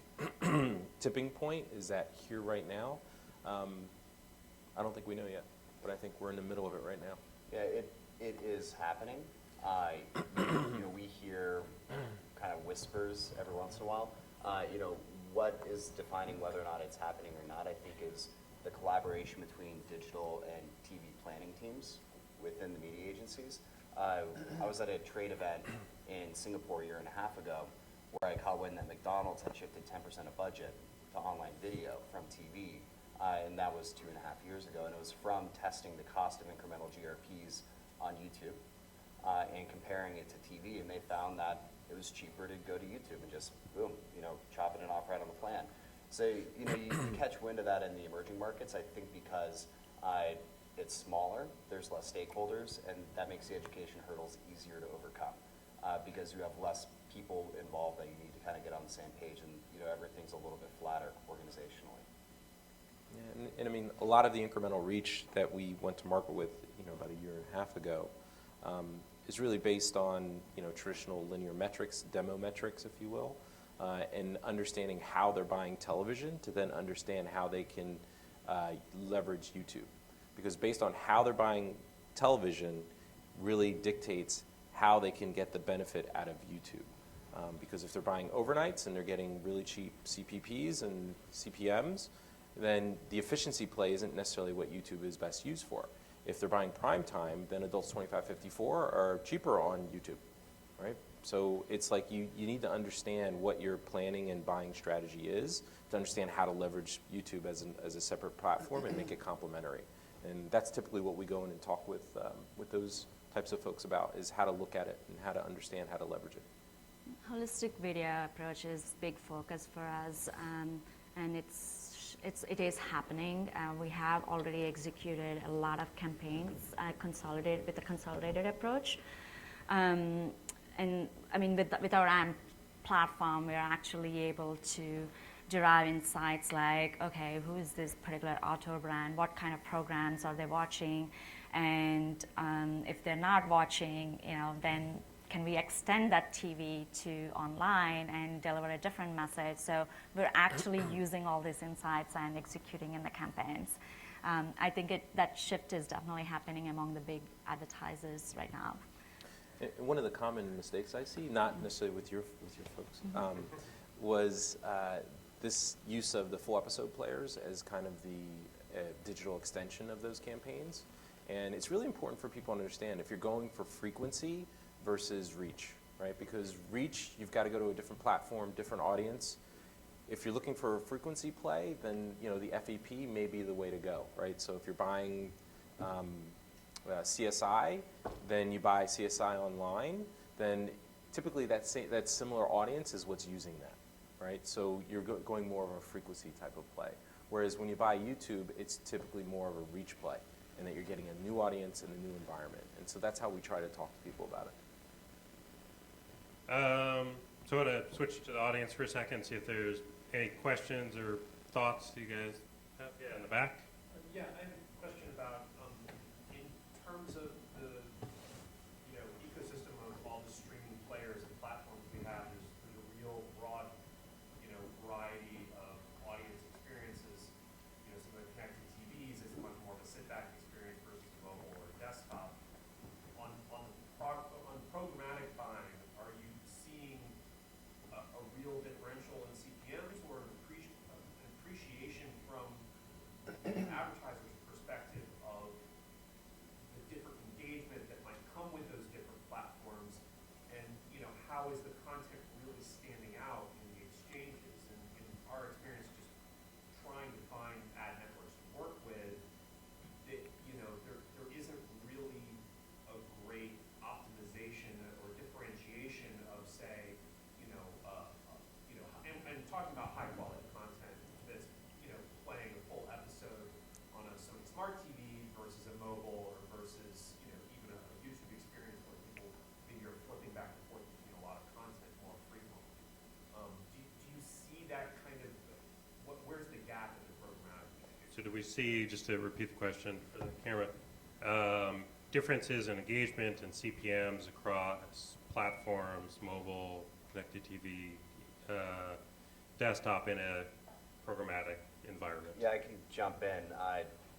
B: tipping point, is that here right now? I don't think we know yet, but I think we're in the middle of it right now.
C: Yeah, it is happening. We hear kind of whispers every once in a while. What is defining whether or not it's happening or not, I think, is the collaboration between digital and TV planning teams within the media agencies. I was at a trade event in Singapore a year and a half ago, where I caught wind that McDonald's had shifted 10% of budget to online video from TV, and that was 2.5 years ago, and it was from testing the cost of incremental GRPs on YouTube and comparing it to TV, and they found that it was cheaper to go to YouTube and just, boom, chopping it off right on the plan. So, you catch wind of that in the emerging markets, I think, because it's smaller, there's less stakeholders, and that makes the education hurdles easier to overcome because you have less people involved that you need to kind of get on the same page, and everything's a little bit flatter organizationally.
B: Yeah, and I mean, a lot of the incremental reach that we went to market with, about a year and a half ago, is really based on, traditional linear metrics, demo metrics, if you will, and understanding how they're buying television to then understand how they can leverage YouTube. Because based on how they're buying television really dictates how they can get the benefit out of YouTube. Because if they're buying overnights and they're getting really cheap CPPs and CPMs, then the efficiency play isn't necessarily what YouTube is best used for. If they're buying prime time, then adults 25-54 are cheaper on YouTube, right? So it's like you need to understand what your planning and buying strategy is to understand how to leverage YouTube as a separate platform and make it complementary. And that's typically what we go in and talk with those types of folks about, is how to look at it and how to understand how to leverage it.
E: Holistic video approach is big focus for us, and it is happening. We have already executed a lot of campaigns with a consolidated approach. And I mean, with our AMP platform, we're actually able to derive insights like, okay, who is this particular auto brand? What kind of programs are they watching? And if they're not watching, then can we extend that TV to online and deliver a different message? So we're actually using all these insights and executing in the campaigns. I think that shift is definitely happening among the big advertisers right now.
B: One of the common mistakes I see, not necessarily with your folks, was this use of the full episode players as kind of the digital extension of those campaigns. And it's really important for people to understand if you're going for frequency versus reach, right? Because reach, you've got to go to a different platform, different audience. If you're looking for a frequency play, then the FEP may be the way to go, right? So if you're buying CSI, then you buy CSI online, then typically that similar audience is what's using that, right? So you're going more of a frequency type of play. Whereas when you buy YouTube, it's typically more of a reach play, and that you're getting a new audience and a new environment. And so that's how we try to talk to people about it.
A: So I want to switch to the audience for a second, see if there's any questions or thoughts you guys have. Yeah, in the back.
H: Yeah, I have a question about, in terms of the, ecosystem of all the streaming players and platforms we have, there's a real broad, variety of audience experiences. Some of the connected TVs is much more of a sit-back experience versus mobile or desktop. On programmatic buying, are you seeing a real differential in CPMs or an appreciation from an advertiser's perspective of the different engagement that might come with those different platforms, and how is the content really standing out in the exchanges? And in our experience, just trying to find ad networks to work with, that there isn't really a great optimization or differentiation of, say, and talking about high quality content that's playing a full episode on some smart TV versus a mobile, or versus even a YouTube experience where people maybe are flipping back and forth between a lot of content more frequently. Do you see that kind of where's the gap in the programmatic?
A: So do we see, just to repeat the question for the camera, differences in engagement and CPMs across platforms, mobile, connected TV, desktop in a programmatic environment?
C: Yeah, I can jump in.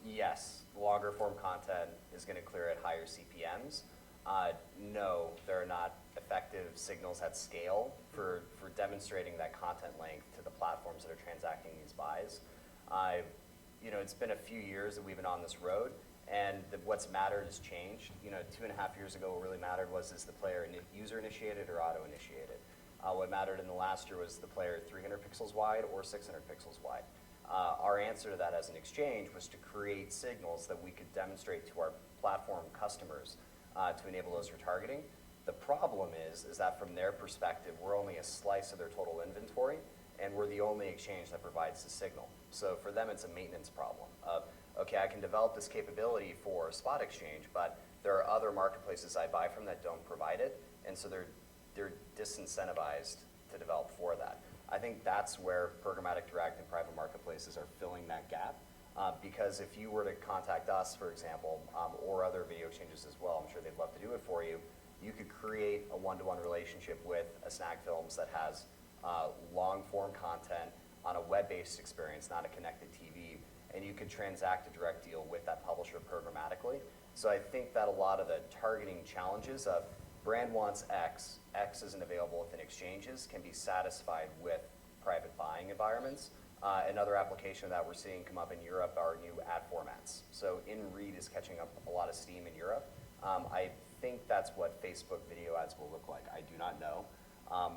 C: Yes, longer form content is going to clear at higher CPMs. No, there are not effective signals at scale for demonstrating that content length to the platforms that are transacting these buys. It's been a few years that we've been on this road, and what's mattered has changed. 2.5 years ago, what really mattered was, is the player user-initiated or auto-initiated? What mattered in the last year was the player 300 pixels wide or 600 pixels wide. Our answer to that as an exchange was to create signals that we could demonstrate to our platform customers to enable those retargeting. The problem is that from their perspective, we're only a slice of their total inventory, and we're the only exchange that provides the signal. So for them, it's a maintenance problem of, okay, I can develop this capability for Spot Exchange, but there are other marketplaces I buy from that don't provide it, and so they're disincentivized to develop for that. I think that's where programmatic direct and private marketplaces are filling that gap. Because if you were to contact us, for example, or other video exchanges as well, I'm sure they'd love to do it for you, you could create a one-to-one relationship with a Snag Films that has long-form content on a web-based experience, not a connected TV, and you could transact a direct deal with that publisher programmatically. So I think that a lot of the targeting challenges of brand wants X, X isn't available within exchanges, can be satisfied with private buying environments. Another application that we're seeing come up in Europe are new ad formats. So in-read is catching up a lot of steam in Europe. I think that's what Facebook video ads will look like. I do not know.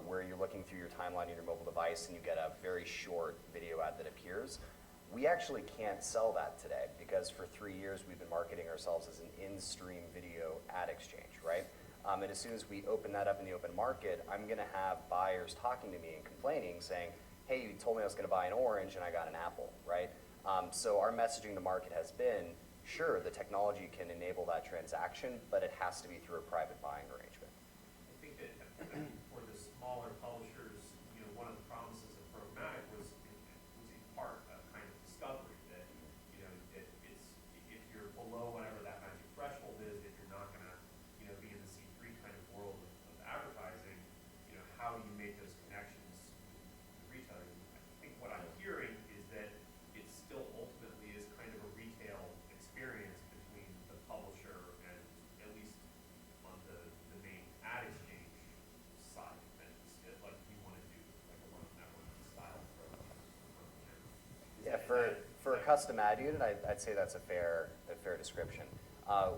C: Where you're looking through your timeline on your mobile device and you get a very short video ad that appears. We actually can't sell that today because for 3 years we've been marketing ourselves as an in-stream video ad exchange, right? And as soon as we open that up in the open market, I'm going to have buyers talking to me and complaining, saying, hey, you told me I was going to buy an orange and I got an apple, right? So our messaging to market has been, sure, the technology can enable that transaction, but it has to be through a private buying arrangement.
H: I think that for the smaller publishers, one of the promises of programmatic was in part a kind of discovery that, that it's, if you're below whatever that magic threshold is, that you're not going to, be in the C3 kind of world of advertising. How do you make those connections with retailers? I think what I'm hearing is that it still ultimately is kind of a retail experience between the publisher and, at least on the main ad exchange side of things, like you want to do like a one network style approach.
C: Yeah, for a custom ad unit, I'd say that's a fair description.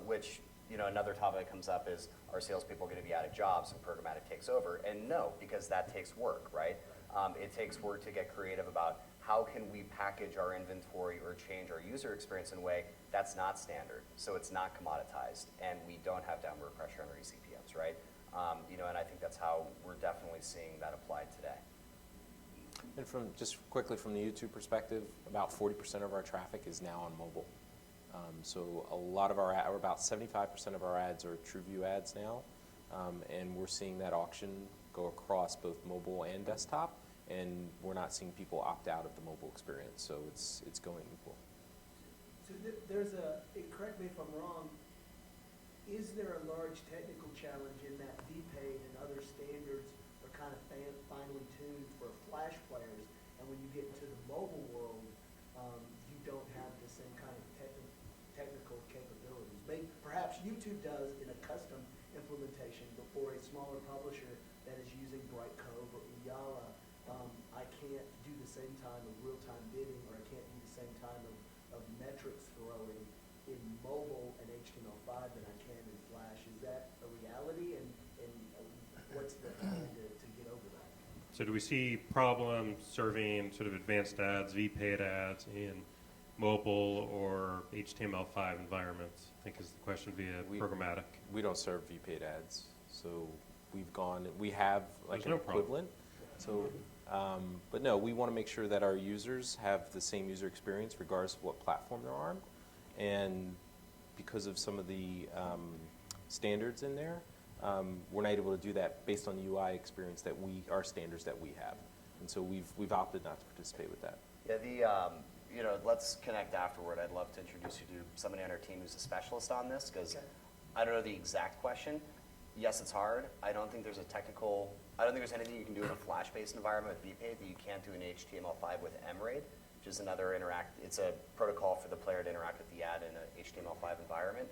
C: Which Another topic that comes up is, are salespeople going to be out of jobs and programmatic takes over? And no, because that takes work, right? It takes work to get creative about how can we package our inventory or change our user experience in a way that's not standard, so it's not commoditized, and we don't have downward pressure on our eCPMs, right? And I think that's how we're definitely seeing that applied today.
B: And just quickly from the YouTube perspective, about 40% of our traffic is now on mobile. So a lot of or about 75% of our ads are TrueView ads now, and we're seeing that auction go across both mobile and desktop, and we're not seeing people opt out of the mobile experience, so it's going equal.
I: So correct me if I'm wrong, is there a large technical challenge in that VPAID and other standards are kind of finely tuned for Flash players, and when you get into the mobile world, you don't have the same kind of technical capabilities? Perhaps YouTube does in a custom implementation, but for a smaller publisher that is using Brightcove or Uyala, I can't do the same time of real-time bidding, or I can't do the same time of metrics throwing in mobile and HTML5 than I can in Flash. Is that a reality, and what's the plan to get over that?
A: So do we see problems serving sort of advanced ads, VPAID ads in mobile or HTML5 environments? I think is the question via programmatic.
B: We don't serve VPAID ads, so we have like
A: There's
B: an
A: no problem.
B: equivalent. So, but no, we want to make sure that our users have the same user experience regardless of what platform they're on. And because of some of the standards in there, we're not able to do that based on the UI experience that our standards that we have. And so we've opted not to participate with that.
C: Yeah, let's connect afterward. I'd love to introduce you to somebody on our team who's a specialist on this, because I don't know the exact question. Yes, it's hard. I don't think there's anything you can do in a Flash-based environment with VPAID that you can't do in HTML5 with MRAID, which is it's a protocol for the player to interact with the ad in an HTML5 environment.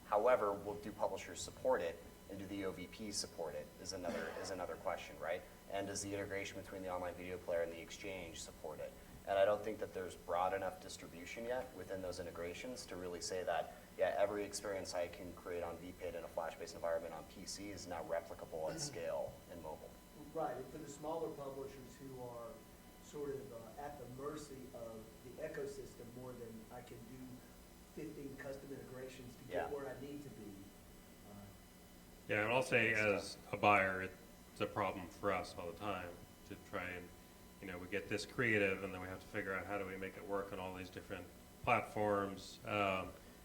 C: However, do publishers support it, and do the OVP support it is another question, right? And does the integration between the online video player and the exchange support it? And I don't think that there's broad enough distribution yet within those integrations to really say that, yeah, every experience I can create on VPAID in a Flash-based environment on PC is now replicable at scale in mobile.
I: Right, and for the smaller publishers who are sort of at the mercy of the ecosystem more than I can do 15 custom integrations to get where I need to be.
A: Yeah, and I'll say as a buyer, it's a problem for us all the time to try and, we get this creative and then we have to figure out how do we make it work on all these different platforms.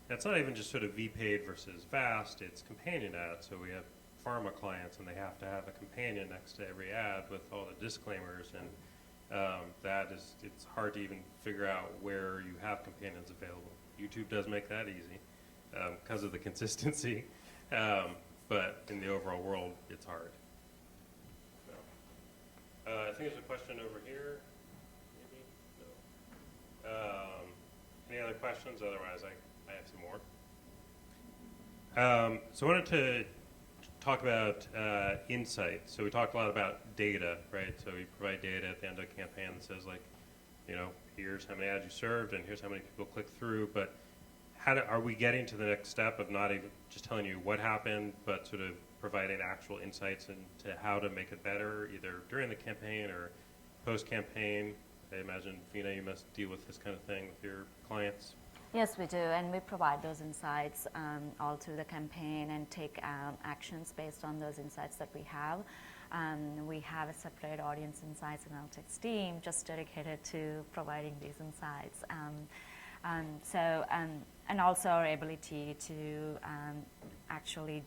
A: It's not even just sort of VPAID versus VAST, it's companion ads. So we have pharma clients and they have to have a companion next to every ad with all the disclaimers, and it's hard to even figure out where you have companions available. YouTube does make that easy because of the consistency, but in the overall world, it's hard. I think there's a question over here, maybe? No. Any other questions? Otherwise, I have some more. So I wanted to talk about insight. So we talked a lot about data, right? So we provide data at the end of a campaign that says, like, here's how many ads you served and here's how many people clicked through. But are we getting to the next step of not even just telling you what happened, but sort of providing actual insights into how to make it better, either during the campaign or post-campaign? I imagine, Vina, you must deal with this kind of thing with your clients.
E: Yes, we do, and we provide those insights all through the campaign and take actions based on those insights that we have. We have a separate audience insights analytics team just dedicated to providing these insights. And also our ability to actually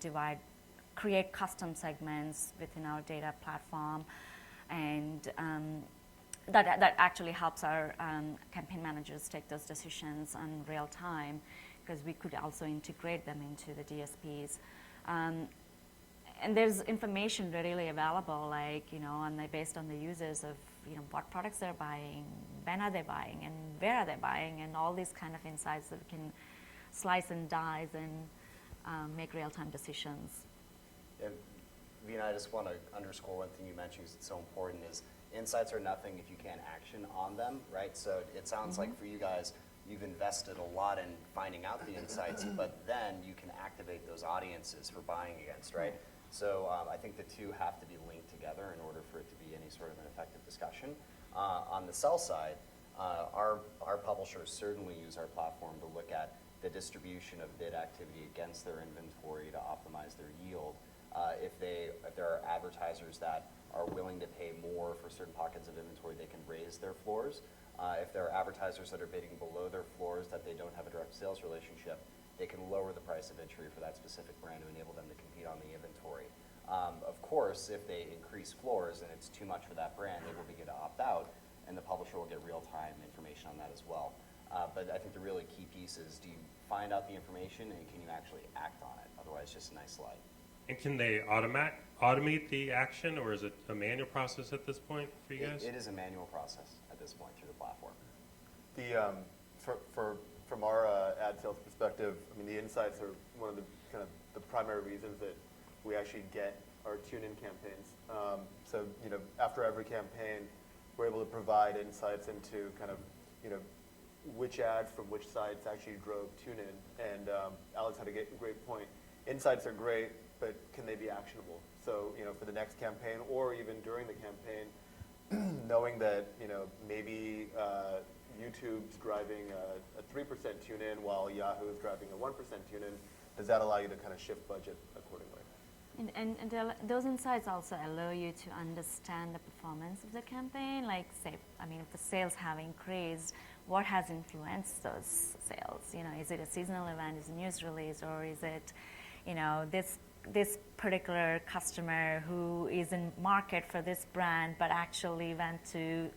E: create custom segments within our data platform, and that actually helps our campaign managers take those decisions in real time, because we could also integrate them into the DSPs. And there's information readily available, like, based on the users of, what products they're buying, when are they buying, and where are they buying, and all these kind of insights that we can slice and dice and make real-time decisions.
C: And Vina, I just want to underscore one thing you mentioned, because it's so important, is insights are nothing if you can't action on them, right? So it sounds like for you guys, you've invested a lot in finding out the insights, but then you can activate those audiences for buying against, right? So I think the two have to be linked together in order for it to be any sort of an effective discussion. On the sell side, our publishers certainly use our platform to look at the distribution of bid activity against their inventory to optimize their yield. If there are advertisers that are willing to pay more for certain pockets of inventory, they can raise their floors. If there are advertisers that are bidding below their floors that they don't have a direct sales relationship, they can lower the price of entry for that specific brand to enable them to compete on the inventory. Of course, if they increase floors and it's too much for that brand, they will begin to opt out, and the publisher will get real-time information on that as well. But I think the really key piece is, do you find out the information and can you actually act on it? Otherwise, just a nice slide.
A: And can they automate the action, or is it a manual process at this point for you guys?
C: It is a manual process at this point through the platform.
D: From our ad sales perspective, I mean, the insights are one of the kind of the primary reasons that we actually get our tune-in campaigns. So, after every campaign, we're able to provide insights into kind of, which ads from which sites actually drove tune-in. And Alex had a great point. Insights are great, but can they be actionable? So, for the next campaign or even during the campaign, knowing that, maybe YouTube's driving a 3% tune-in while Yahoo is driving a 1% tune-in, does that allow you to kind of shift budget accordingly?
E: And those insights also allow you to understand the performance of the campaign. Like, say, if the sales have increased, what has influenced those sales? Is it a seasonal event, is it a news release, or is it, this particular customer who is in market for this brand but actually went to,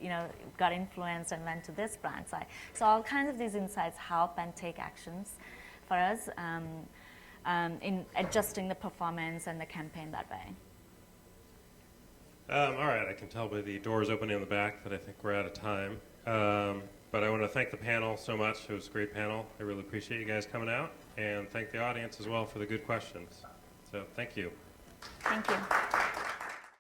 E: got influenced and went to this brand side. So all kinds of these insights help and take actions for us in adjusting the performance and the campaign that way.
A: All right, I can tell by the doors opening in the back that I think we're out of time. But I want to thank the panel so much. It was a great panel. I really appreciate you guys coming out, and thank the audience as well for the good questions. So thank you.
E: Thank you.